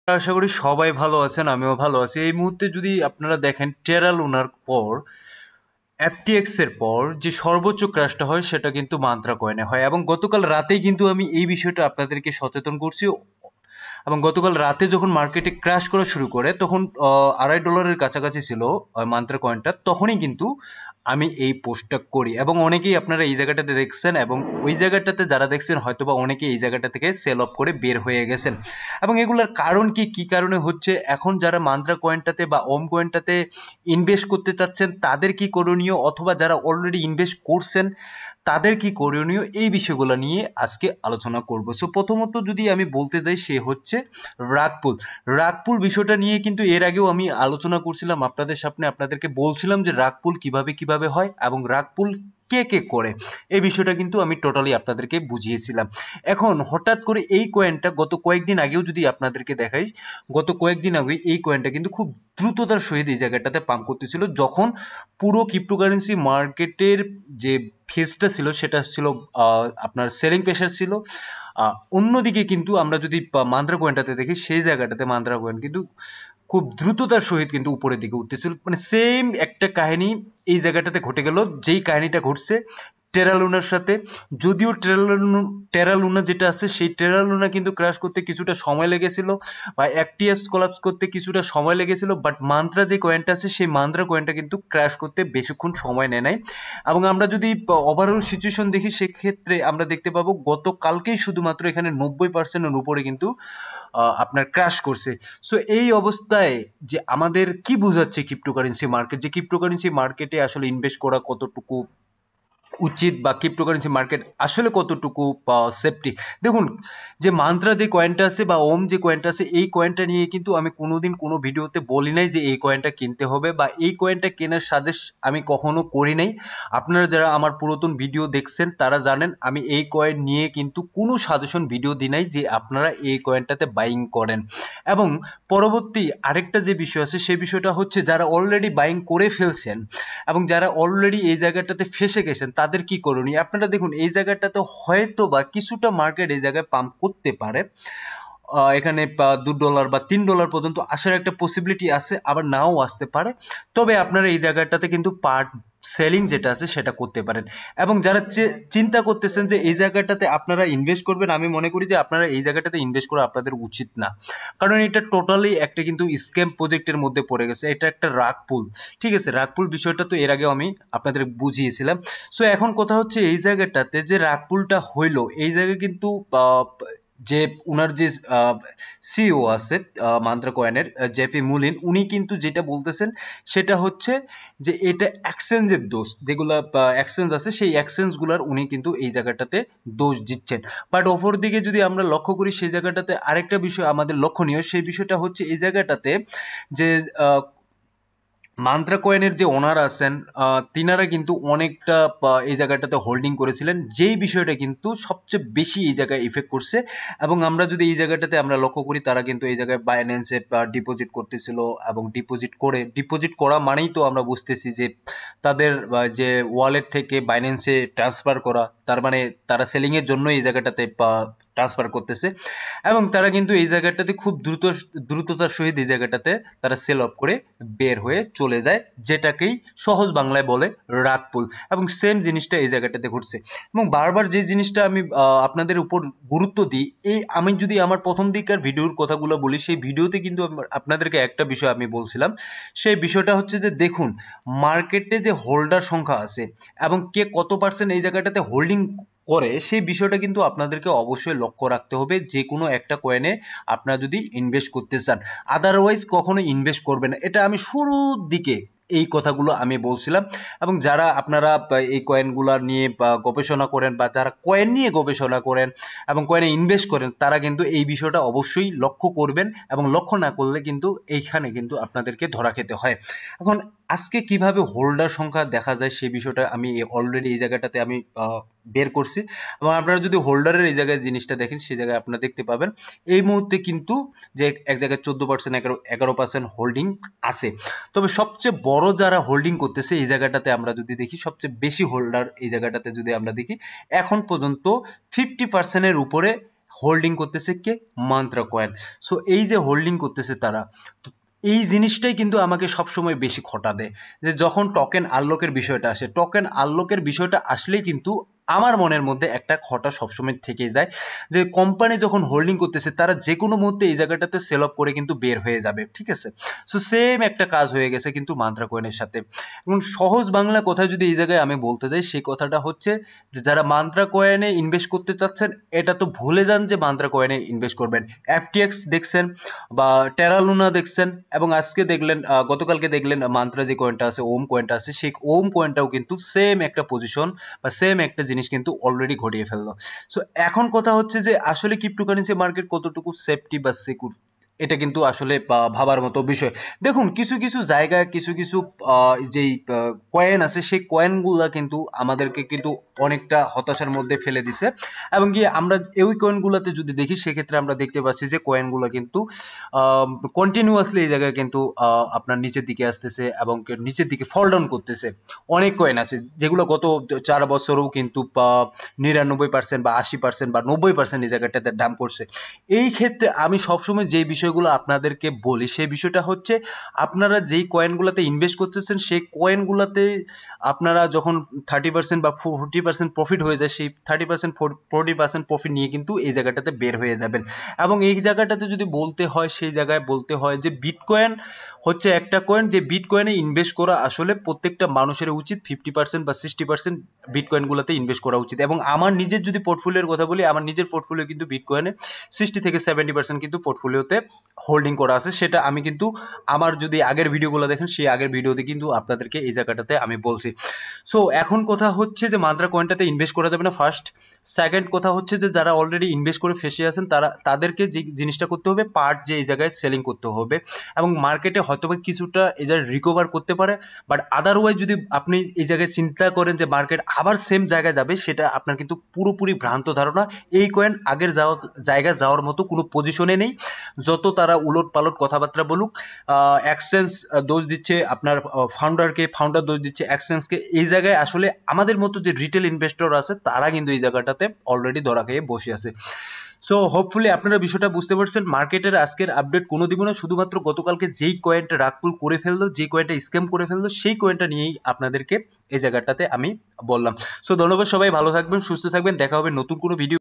আশা করি সবাই ভালো আছেন, আমিও ভালো আছি। এই মুহূর্তে যদি আপনারা দেখেন টেরা লুনার পর এফটিএক্স এর পর যে সর্বোচ্চ ক্র্যাশটা হয় সেটা কিন্তু মান্ত্রা কয়েনে হয়, এবং গতকাল রাতেই কিন্তু আমি এই বিষয়টা আপনাদেরকে সচেতন করছি। এবং গতকাল রাতে যখন মার্কেটে ক্র্যাশ করা শুরু করে তখন $2.5 কাছাকাছি ছিল মান্ত্রা কয়েনটা, তখনই কিন্তু আমি এই পোস্টটা করি। এবং অনেকেই আপনারা এই জায়গাটাতে দেখছেন, এবং ওই জায়গাটাতে যারা দেখছেন হয়তোবা অনেকেই এই জায়গাটা থেকে সেল অফ করে বের হয়ে গেছেন। এবং এগুলোর কারণ কি কি কারণে হচ্ছে, এখন যারা মান্ত্রা কয়েনটাতে বা ওম কয়েনটাতে ইনভেস্ট করতে চাচ্ছেন তাদের কি করণীয়, অথবা যারা অলরেডি ইনভেস্ট করছেন তাদের কি করণীয়, এই বিষয়গুলো নিয়ে আজকে আলোচনা করব। সো প্রথমত যদি আমি বলতে যাই, সে হচ্ছে রাগপুল। রাগপুল বিষয়টা নিয়ে কিন্তু এর আগেও আমি আলোচনা করছিলাম আপনাদের সামনে, আপনাদেরকে বলছিলাম যে রাগপুল কিভাবে কিভাবে হয় এবং রাগপুল কে কে করে, এই বিষয়টা কিন্তু আমি টোটালি আপনাদেরকে বুঝিয়েছিলাম। এখন হঠাৎ করে এই কয়েনটা গত কয়েকদিন আগেও যদি আপনাদেরকে দেখাই, গত কয়েকদিন আগে এই কয়েনটা কিন্তু খুব দ্রুততার সহিত এই জায়গাটাতে পাম্প করতেছিল, যখন পুরো ক্রিপ্টোকারেন্সি মার্কেটের যে ফেজটা ছিল সেটা ছিল আপনার সেলিং প্রেশার ছিল। অন্যদিকে কিন্তু আমরা যদি মান্দ্রা কয়েনটাতে দেখি, সেই জায়গাটাতে মান্দ্রা কয়েন কিন্তু খুব দ্রুততার সহিত কিন্তু উপরের দিকে উঠতেছিল। মানে সেম একটা কাহিনী এই জায়গাটাতে ঘটে গেল, যেই কাহিনীটা ঘটছে টেরালুনার সাথে। যদিও টেরালুনা যেটা আছে সেই টেরালুনা কিন্তু ক্র্যাশ করতে কিছুটা সময় লেগেছিল, বা এফটিএক্স কোলাপস করতে কিছুটা সময় লেগেছিল, বাট মান্ত্রা যে কয়েনটা আছে সেই মান্ত্রা কয়েনটা কিন্তু ক্র্যাশ করতে বেশিক্ষণ সময় নেয় নাই। এবং আমরা যদি ওভারঅল সিচুয়েশন দেখি, সেক্ষেত্রে আমরা দেখতে পাবো গতকালকেই শুধুমাত্র এখানে 90%-এর উপরে কিন্তু আপনার ক্র্যাশ করছে। সো এই অবস্থায় যে আমাদের কি বোঝাচ্ছে ক্রিপ্টোকারেন্সি মার্কেট, যে ক্রিপ্টোকারেন্সি মার্কেটে আসলে ইনভেস্ট করা কতটুকু উচিত, বা ক্রিপ্টোকারেন্সি মার্কেট আসলে কতটুকু সেফটি। দেখুন, যে মান্ত্রা যে কয়েনটা আছে বা ওম যে কয়েনটা আছে, এই কয়েনটা নিয়ে কিন্তু আমি কোনোদিন কোনো ভিডিওতে বলি নাই যে এই কয়েনটা কিনতে হবে, বা এই কয়েনটা কেনার সাজেস্ট আমি কখনো করি নাই। আপনারা যারা আমার পুরাতন ভিডিও দেখছেন তারা জানেন আমি এই কয়েন নিয়ে কিন্তু কোনো সাজেশন ভিডিও দিই নাই যে আপনারা এই কয়েনটাতে বাইং করেন। এবং পরবর্তী আরেকটা যে বিষয় আছে, সেই বিষয়টা হচ্ছে যারা অলরেডি বাইং করে ফেলছেন এবং যারা অলরেডি এই জায়গাটাতে ফেসে গেছেন তাদের কি করণীয়। আপনারা দেখুন, এই জায়গাটাতে হয়তো বা কিছুটা মার্কেট এই জায়গায় পাম্প করতে পারে, এখানে $2 বা $3 পর্যন্ত আসার একটা পসিবিলিটি আছে, আবার নাও আসতে পারে। তবে আপনারা এই জায়গাটাতে কিন্তু পার্ট সেলিং যেটা আছে সেটা করতে পারেন। এবং যারা চিন্তা করতেছেন যে এই জায়গাটাতে আপনারা ইনভেস্ট করবেন, আমি মনে করি যে আপনারা এই জায়গাটাতে ইনভেস্ট করা আপনাদের উচিত না। কারণ এটা টোটালি একটা কিন্তু স্ক্যাম প্রজেক্টের মধ্যে পড়ে গেছে, এটা একটা রাগ পুল। ঠিক আছে, রাগ পুল বিষয়টা তো এর আগেও আমি আপনাদের বুঝিয়েছিলাম। সো এখন কথা হচ্ছে এই জায়গাটাতে যে রাগ পুলটা হইলো, এই জায়গায় কিন্তু যে উনার যে সিইও আছে মান্ত্রা কয়েনের, জেপি মুলিন, উনি কিন্তু যেটা বলতেছেন সেটা হচ্ছে যে এটা এক্সচেঞ্জের দোষ, যেগুলা এক্সচেঞ্জ আছে সেই এক্সচেঞ্জগুলার উনি কিন্তু এই জায়গাটাতে দোষ দিচ্ছেন। বাট অপর দিকে যদি আমরা লক্ষ্য করি, সেই জায়গাটাতে আরেকটা বিষয় আমাদের লক্ষণীয়, সেই বিষয়টা হচ্ছে এই জায়গাটাতে যে মান্ত্রা কয়েনের যে ওনার আছেন, তিনারা কিন্তু অনেকটা এই জায়গাটাতে হোল্ডিং করেছিলেন, যেই বিষয়টা কিন্তু সবচেয়ে বেশি এই জায়গায় ইফেক্ট করছে। এবং আমরা যদি এই জায়গাটাতে আমরা লক্ষ্য করি, তারা কিন্তু এই জায়গায় বাইন্যান্সে ডিপোজিট করতেছিল, এবং ডিপোজিট করা মানেই তো আমরা বুঝতেছি যে তাদের যে ওয়ালেট থেকে বাইন্যান্সে ট্রান্সফার করা, তার মানে তারা সেলিংয়ের জন্য এই জায়গাটাতে ট্রান্সফার করতেছে। এবং তারা কিন্তু এই জায়গাটাতে খুব দ্রুততার সহিত এই জায়গাটাতে তারা সেল অফ করে বের হয়ে চলে যায়, যেটাকেই সহজ বাংলায় বলে রাগপুল। এবং সেম জিনিসটা এই জায়গাটাতে ঘটছে। এবং বারবার যে জিনিসটা আমি আপনাদের উপর গুরুত্ব দিই, এই আমি যদি আমার প্রথম দিকের ভিডিওর কথাগুলো বলি, সেই ভিডিওতে কিন্তু আপনাদেরকে একটা বিষয় আমি বলছিলাম। সেই বিষয়টা হচ্ছে যে দেখুন, মার্কেটে যে হোল্ডার সংখ্যা আছে এবং কে কত পার্সেন্ট এই জায়গাটাতে হোল্ডিং করে, সেই বিষয়টা কিন্তু আপনাদেরকে অবশ্যই লক্ষ্য রাখতে হবে যে কোনো একটা কয়েনে আপনারা যদি ইনভেস্ট করতে চান। আদারওয়াইজ কখনো ইনভেস্ট করবেন না, এটা আমি শুরুর দিকে এই কথাগুলো আমি বলছিলাম। এবং যারা আপনারা এই কয়েনগুলো নিয়ে গবেষণা করেন, বা যারা কয়েন নিয়ে গবেষণা করেন এবং কয়েনে ইনভেস্ট করেন, তারা কিন্তু এই বিষয়টা অবশ্যই লক্ষ্য করবেন, এবং লক্ষ্য না করলে কিন্তু এইখানে কিন্তু আপনাদেরকে ধরা খেতে হয়। এখন আজকে কিভাবে হোল্ডার সংখ্যা দেখা যায় সেই বিষয়টা আমি অলরেডি এই জায়গাটাতে আমি বের করছি। এবং আপনারা যদি হোল্ডারের এই জায়গায় জিনিসটা দেখেন, সেই জায়গায় আপনারা দেখতে পাবেন এই মুহূর্তে কিন্তু যে এক জায়গায় 14%, 11% হোল্ডিং আছে। তবে সবচেয়ে বড় যারা হোল্ডিং করতেছে এই জায়গাটাতে আমরা যদি দেখি, সবচেয়ে বেশি হোল্ডার এই জায়গাটাতে যদি আমরা দেখি, এখন পর্যন্ত 50%-এর উপরে হোল্ডিং করতেছে কে? Mantra coin. সো এই যে হোল্ডিং করতেছে তারা, তো এই জিনিসটাই কিন্তু আমাকে সবসময় বেশি খটা দেয়, যে যখন টোকেন আনলকের বিষয়টা আসে, টোকেন আনলকের বিষয়টা আসলেই কিন্তু আমার মনের মধ্যে একটা খটা সবসময় থেকে যায়, যে কোম্পানি যখন হোল্ডিং করতেছে তারা যে কোনো মুহূর্তে এই জায়গাটাতে সেল অফ করে কিন্তু বের হয়ে যাবে, ঠিক আছে? সো সেম একটা কাজ হয়ে গেছে কিন্তু মান্ত্রা কয়েনের সাথে। এবং সহজ বাংলা কথা যদি এই জায়গায় আমি বলতে যাই, সেই কথাটা হচ্ছে যে যারা মান্ত্রা কয়েনে ইনভেস্ট করতে চাচ্ছেন, এটা তো ভুলে যান যে মান্ত্রা কয়েনে ইনভেস্ট করবেন। এফটিএক্স দেখছেন বা টেরালুনা দেখছেন, এবং আজকে দেখলেন, গতকালকে দেখলেন মান্ত্রা যে কয়েনটা আছে, ওম কয়েনটা আছে, সেই ওম কয়েনটাও কিন্তু সেম একটা পজিশন বা সেম একটা জিনিস কিন্তু অলরেডি ঘটিয়ে ফেললো। সো এখন কথা হচ্ছে যে আসলে ক্রিপ্টোকারেন্সি মার্কেট কতটুকু সেফটি বা সিকিউর, এটা কিন্তু আসলে ভাবার মতো বিষয়। দেখুন, কিছু কিছু জায়গায় কিছু কিছু যেই কয়েন আছে, সেই কয়েনগুলা কিন্তু আমাদেরকে কিন্তু অনেকটা হতাশার মধ্যে ফেলে দিছে। এবং কি আমরা ওই কয়েনগুলোতে যদি দেখি, সেক্ষেত্রে আমরা দেখতে পাচ্ছি যে কয়েনগুলো কিন্তু কন্টিনিউয়াসলি এই জায়গায় কিন্তু আপনার নিচের দিকে আসতেছে এবং নিচের দিকে ফল ডাউন করতেছে। অনেক কয়েন আছে যেগুলো গত 4 বছরেও কিন্তু 99% বা 80% বা 90% এই জায়গাটাতে দাম করছে। এই ক্ষেত্রে আমি সবসময় যেই বিষয়গুলো আপনাদেরকে বলি, সেই বিষয়টা হচ্ছে আপনারা যেই কয়েনগুলোতে ইনভেস্ট করতেছেন, সেই কয়েনগুলোতে আপনারা যখন 30% বা 40% প্রফিট হয়ে যায়, সেই 30% 40% প্রফিট নিয়ে কিন্তু এই জায়গাটাতে বের হয়ে যাবেন। এবং এই জায়গাটাতে যদি বলতে হয়, সেই জায়গায় বলতে হয় যে বিটকয়েন হচ্ছে একটা কয়েন, যে বিটকয়েনে ইনভেস্ট করা আসলে প্রত্যেকটা মানুষের উচিত 50% বা 60% বিটকয়েনগুলোতে ইনভেস্ট করা উচিত। এবং আমার নিজের যদি পোর্টফোলিওর কথা বলি, আমার নিজের পোর্টফোলিও কিন্তু বিটকয়েনে 60 থেকে 70% কিন্তু পোর্টফোলিওতে হোল্ডিং করা আছে। সেটা আমি কিন্তু আমার যদি আগের ভিডিওগুলো দেখেন, সেই আগের ভিডিওতে কিন্তু আপনাদেরকে এই জায়গাটাতে আমি বলছি। সো এখন কথা হচ্ছে যে মান্ত্রা কয়েনটাতে ইনভেস্ট করা যাবে না, ফার্স্ট। সেকেন্ড কথা হচ্ছে যে যারা অলরেডি ইনভেস্ট করে ফেসে আছেন, তাদেরকে যে জিনিসটা করতে হবে, পার্ট যে এই জায়গায় সেলিং করতে হবে। এবং মার্কেটে হয়তো বা কিছুটা এই জায়গায় রিকভার করতে পারে, বাট আদারওয়াইজ যদি আপনি এই জায়গায় চিন্তা করেন যে মার্কেট আবার সেম জায়গায় যাবে, সেটা আপনার কিন্তু পুরোপুরি ভ্রান্ত ধারণা। এই কয়েন আগের জায়গায় যাওয়ার মতো কোনো পজিশনে নেই। যত তারা উলট পালট কথাবার্তা বলুক, এক্সচেঞ্জ দোষ দিচ্ছে আপনার ফাউন্ডারকে, ফাউন্ডার দোষ দিচ্ছে এক্সচেঞ্জকে, এই জায়গায় আসলে আমাদের মতো যে রিটেল ইনভেস্টর আছে, তারা কিন্তু এই জায়গাটাতে অলরেডি ধরা খেয়ে বসে আছে। সো হোপফুলি আপনারা বিষয়টা বুঝতে পারছেন। মার্কেটের আজকের আপডেট কোনো দিব না, শুধুমাত্র গতকালকে যেই কয়েনটা রাগপুল করে ফেললো, যেই কয়েনটা স্ক্যাম করে ফেললো, সেই কয়েনটা নিয়েই আপনাদেরকে এই জায়গাটাতে আমি বললাম। সো ধন্যবাদ, সবাই ভালো থাকবেন, সুস্থ থাকবেন, দেখা হবে নতুন কোনো ভিডিও।